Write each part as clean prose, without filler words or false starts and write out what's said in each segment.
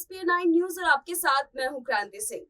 SPN9 news और आपके साथ मैं हूं क्रांति सिंह।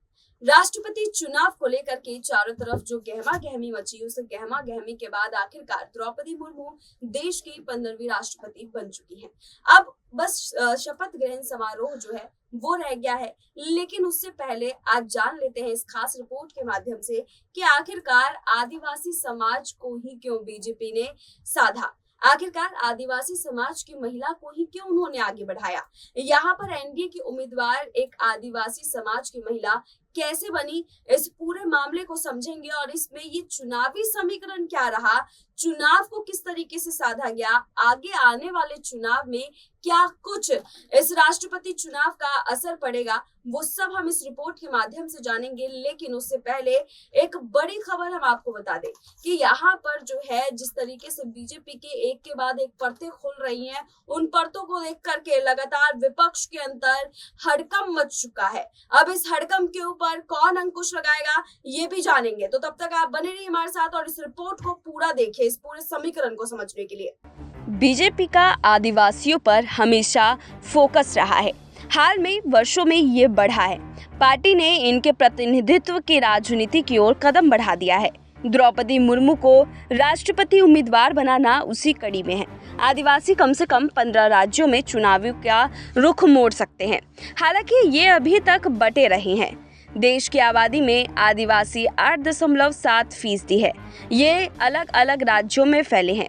राष्ट्रपति चुनाव को लेकर के चारों तरफ जो गहमा गहमी मची, उस गहमा गहमी के बाद आखिरकार द्रौपदी मुर्मू देश की 15वीं राष्ट्रपति बन चुकी हैं। अब बस शपथ ग्रहण समारोह जो है वो रह गया है, लेकिन उससे पहले आज जान लेते हैं इस खास रिपोर्ट के माध्यम से कि आखिरकार आदिवासी समाज को ही क्यों बीजेपी ने साधा। आखिरकार आदिवासी समाज की महिला को ही क्यों उन्होंने आगे बढ़ाया। यहाँ पर एनडीए की उम्मीदवार एक आदिवासी समाज की महिला कैसे बनी, इस पूरे मामले को समझेंगे और इसमें ये चुनावी समीकरण क्या रहा, चुनाव को किस तरीके से साधा गया, आगे आने वाले चुनाव में क्या कुछ इस राष्ट्रपति चुनाव का असर पड़ेगा, वो सब हम इस रिपोर्ट के माध्यम से जानेंगे। लेकिन उससे पहले एक बड़ी खबर हम आपको बता दें कि यहाँ पर जो है जिस तरीके से बीजेपी के एक के बाद एक परतें खुल रही हैं, उन परतों को देख करके लगातार विपक्ष के अंदर हड़कंप मच चुका है। अब इस हड़कंप के ऊपर कौन अंकुश लगाएगा ये भी जानेंगे, तो तब तक आप बने रहिए हमारे साथ और इस रिपोर्ट को पूरा देखिए, इस पूरे समीकरण को समझने के लिए। बीजेपी का आदिवासियों पर हमेशा फोकस रहा है। हाल में वर्षों में ये बढ़ा है। पार्टी ने इनके प्रतिनिधित्व की राजनीति की ओर कदम बढ़ा दिया है। द्रौपदी मुर्मू को राष्ट्रपति उम्मीदवार बनाना उसी कड़ी में है। आदिवासी कम से कम 15 राज्यों में चुनावों का रुख मोड़ सकते हैं। हालांकि ये अभी तक बटे रहे हैं। देश की आबादी में आदिवासी 8.7% है। ये अलग अलग राज्यों में फैले हैं।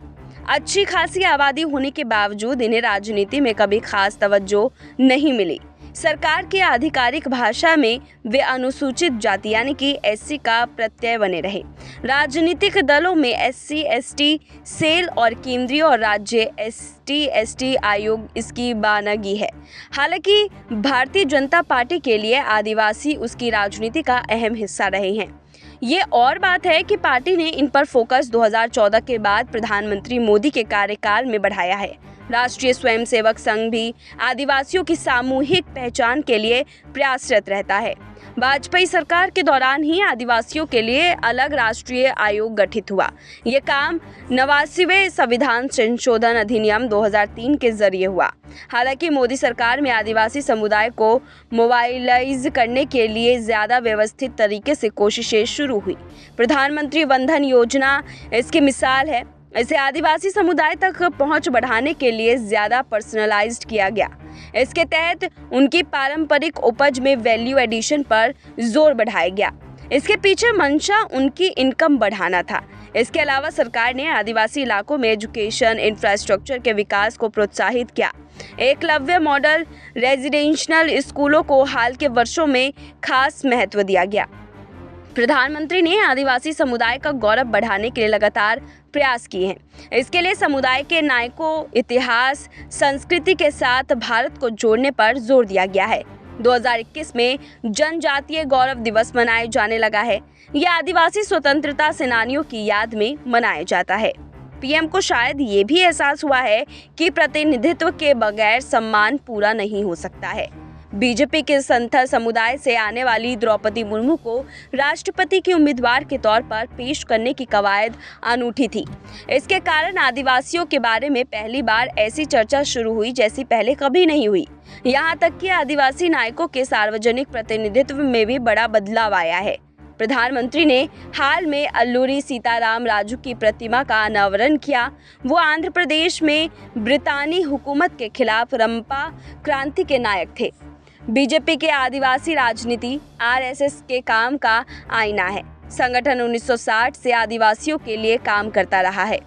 अच्छी खासी आबादी होने के बावजूद इन्हें राजनीति में कभी खास तवज्जो नहीं मिली। सरकार की आधिकारिक भाषा में वे अनुसूचित जाति यानी कि SC का प्रत्यय बने रहे। राजनीतिक दलों में SC ST सेल और केंद्रीय और राज्य ST ST आयोग इसकी बानगी है। हालांकि भारतीय जनता पार्टी के लिए आदिवासी उसकी राजनीति का अहम हिस्सा रहे हैं। ये और बात है कि पार्टी ने इन पर फोकस 2014 के बाद प्रधानमंत्री मोदी के कार्यकाल में बढ़ाया है। राष्ट्रीय स्वयंसेवक संघ भी आदिवासियों की सामूहिक पहचान के लिए प्रयासरत रहता है। वाजपेयी सरकार के दौरान ही आदिवासियों के लिए अलग राष्ट्रीय आयोग गठित हुआ। ये काम 89वें संविधान संशोधन अधिनियम 2003 के जरिए हुआ। हालांकि मोदी सरकार में आदिवासी समुदाय को मोबाइलाइज करने के लिए ज़्यादा व्यवस्थित तरीके से कोशिशें शुरू हुई। प्रधानमंत्री वंदन योजना इसकी मिसाल है। इसे आदिवासी समुदाय तक पहुंच बढ़ाने के लिए ज़्यादा पर्सनलाइज्ड किया गया। इसके तहत उनकी पारंपरिक उपज में वैल्यू एडिशन पर जोर बढ़ाया गया। इसके पीछे मंशा उनकी इनकम बढ़ाना था। इसके अलावा सरकार ने आदिवासी इलाकों में एजुकेशन इंफ्रास्ट्रक्चर के विकास को प्रोत्साहित किया। एकलव्य मॉडल रेजिडेंशियल स्कूलों को हाल के वर्षों में खास महत्व दिया गया। प्रधानमंत्री ने आदिवासी समुदाय का गौरव बढ़ाने के लिए लगातार प्रयास किए हैं। इसके लिए समुदाय के नायकों, इतिहास, संस्कृति के साथ भारत को जोड़ने पर जोर दिया गया है। 2021 में जनजातीय गौरव दिवस मनाया जाने लगा है। यह आदिवासी स्वतंत्रता सेनानियों की याद में मनाया जाता है। पीएम को शायद ये भी एहसास हुआ है कि प्रतिनिधित्व के बगैर सम्मान पूरा नहीं हो सकता है। बीजेपी के संथर समुदाय से आने वाली द्रौपदी मुर्मू को राष्ट्रपति के उम्मीदवार के तौर पर पेश करने की कवायद अनूठी थी। इसके कारण आदिवासियों के बारे में पहली बार ऐसी चर्चा शुरू हुई जैसी पहले कभी नहीं हुई। यहाँ तक कि आदिवासी नायकों के सार्वजनिक प्रतिनिधित्व में भी बड़ा बदलाव आया है। प्रधानमंत्री ने हाल में अल्लूरी सीताराम राजू की प्रतिमा का अनावरण किया। वो आंध्र प्रदेश में ब्रितानी हुकूमत के खिलाफ रंपा क्रांति के नायक थे। बीजेपी के आदिवासी राजनीति RSS के काम का आईना है। संगठन 1960 से आदिवासियों के लिए काम करता रहा है।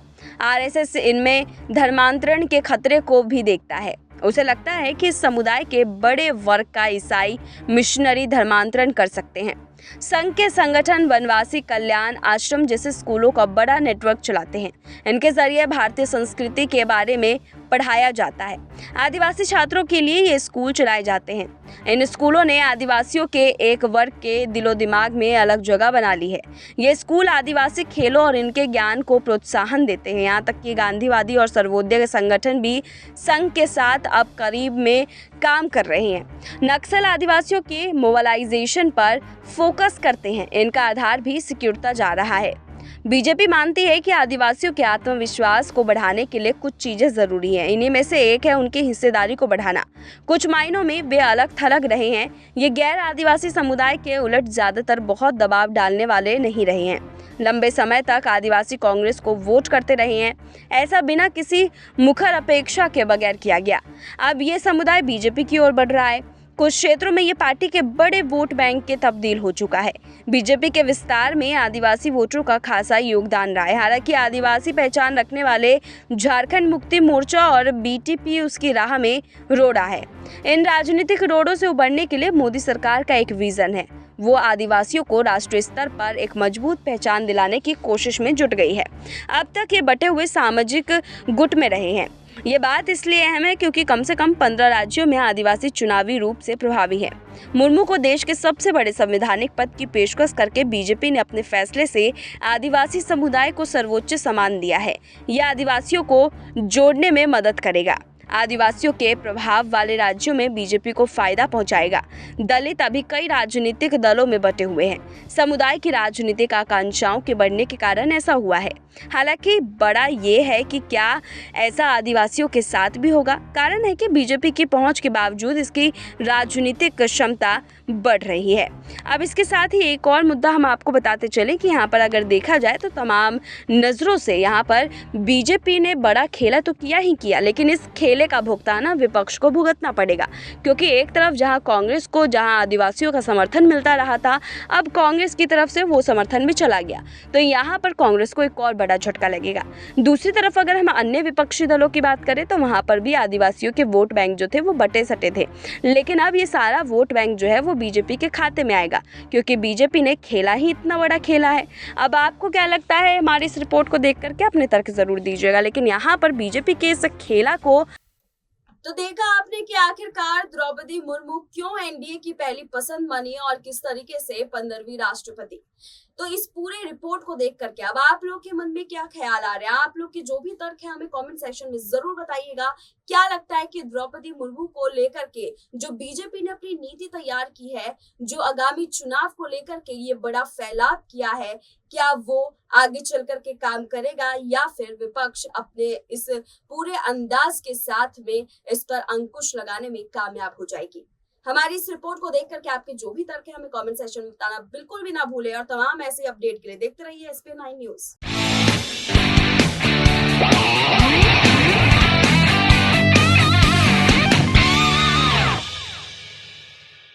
RSS इनमें धर्मांतरण के खतरे को भी देखता है। उसे लगता है कि इस समुदाय के बड़े वर्ग का ईसाई मिशनरी धर्मांतरण कर सकते हैं। संघ के संगठन वनवासी कल्याण आश्रम जैसे स्कूलों का बड़ा नेटवर्क चलाते हैं। इनके जरिए भारतीय संस्कृति के बारे में पढ़ाया जाता है। आदिवासी छात्रों के लिए ये स्कूल चलाए जाते हैं। इन स्कूलों ने आदिवासियों के एक वर्ग के दिलो दिमाग में अलग जगह बना ली है। ये स्कूल आदिवासी खेलों और इनके ज्ञान को प्रोत्साहन देते हैं। यहाँ तक कि गांधीवादी और सर्वोदय संगठन भी संघ के साथ अब करीब में काम कर रहे हैं। नक्सल आदिवासियों के मोबाइलाइजेशन पर फोकस करते हैं। इनका आधार भी सिकुड़ता जा रहा है। बीजेपी मानती है कि आदिवासियों के आत्मविश्वास को बढ़ाने के लिए कुछ चीजें जरूरी हैं। इन्हीं में से एक है उनकी हिस्सेदारी को बढ़ाना। कुछ मायनों में वे अलग थलग रहे हैं। ये गैर आदिवासी समुदाय के उलट ज्यादातर बहुत दबाव डालने वाले नहीं रहे हैं। लंबे समय तक आदिवासी कांग्रेस को वोट करते रहे हैं, ऐसा बिना किसी मुखर अपेक्षा के बगैर किया गया। अब ये समुदाय बीजेपी की ओर बढ़ रहा है। कुछ क्षेत्रों में ये पार्टी के बड़े वोट बैंक के तब्दील हो चुका है। बीजेपी के विस्तार में आदिवासी वोटरों का खासा योगदान रहा है। हालांकि आदिवासी पहचान रखने वाले झारखंड मुक्ति मोर्चा और बीटीपी उसकी राह में रोड़ा है। इन राजनीतिक रोड़ों से उबरने के लिए मोदी सरकार का एक विजन है। वो आदिवासियों को राष्ट्रीय स्तर पर एक मजबूत पहचान दिलाने की कोशिश में जुट गई है। अब तक ये बटे हुए सामाजिक गुट में रहे हैं। ये बात इसलिए अहम है क्योंकि कम से कम 15 राज्यों में आदिवासी चुनावी रूप से प्रभावी है। मुर्मू को देश के सबसे बड़े संवैधानिक पद की पेशकश करके बीजेपी ने अपने फैसले से आदिवासी समुदाय को सर्वोच्च सम्मान दिया है। यह आदिवासियों को जोड़ने में मदद करेगा। आदिवासियों के प्रभाव वाले राज्यों में बीजेपी को फायदा पहुंचाएगा। दलित अभी कई राजनीतिक दलों में बटे हुए हैं। समुदाय की राजनीतिक आकांक्षाओं के बढ़ने के कारण ऐसा हुआ है। हालांकि बड़ा ये है कि क्या ऐसा आदिवासियों के साथ भी होगा। कारण है कि बीजेपी की पहुंच के बावजूद इसकी राजनीतिक क्षमता बढ़ रही है। अब इसके साथ ही एक और मुद्दा हम आपको बताते चलें कि यहाँ पर अगर देखा जाए तो तमाम नज़रों से यहाँ पर बीजेपी ने बड़ा खेला तो किया ही किया, लेकिन इस खेले का भुगतान विपक्ष को भुगतना पड़ेगा। क्योंकि एक तरफ जहाँ कांग्रेस को जहाँ आदिवासियों का समर्थन मिलता रहा था, अब कांग्रेस की तरफ से वो समर्थन भी चला गया, तो यहाँ पर कांग्रेस को एक और बड़ा झटका लगेगा। दूसरी तरफ अगर हम अन्य विपक्षी दलों की बात करें तो वहाँ पर भी आदिवासियों के वोट बैंक जो थे वो बटे सटे थे, लेकिन अब ये सारा वोट बैंक जो है वो बीजेपी के खाते में आएगा, क्योंकि बीजेपी ने खेला ही इतना बड़ा खेला है। अब आपको क्या लगता है, हमारी इस रिपोर्ट को देख करके अपने तर्क जरूर दीजिएगा। लेकिन यहाँ पर बीजेपी के इस खेला को तो देखा आपने कि आखिरकार द्रौपदी मुर्मू क्यों एनडीए की पहली पसंद बनी और किस तरीके से 15वीं राष्ट्रपति। तो इस पूरे रिपोर्ट को देख करके अब आप लोग के मन में क्या ख्याल आ रहे हैं, आप लोग के जो भी तर्क है हमें कमेंट सेक्शन में जरूर बताइएगा। क्या लगता है कि द्रौपदी मुर्मू को लेकर के जो बीजेपी ने अपनी नीति तैयार की है, जो आगामी चुनाव को लेकर के ये बड़ा फैलाव किया है, क्या वो आगे चल करके काम करेगा या फिर विपक्ष अपने इस पूरे अंदाज के साथ में इस पर अंकुश लगाने में कामयाब हो जाएगी। हमारी इस रिपोर्ट को देख करके आपके जो भी तर्क है हमें कमेंट सेक्शन में बताना बिल्कुल भी ना भूलें और तमाम ऐसे अपडेट के लिए देखते रहिए SPN9 न्यूज।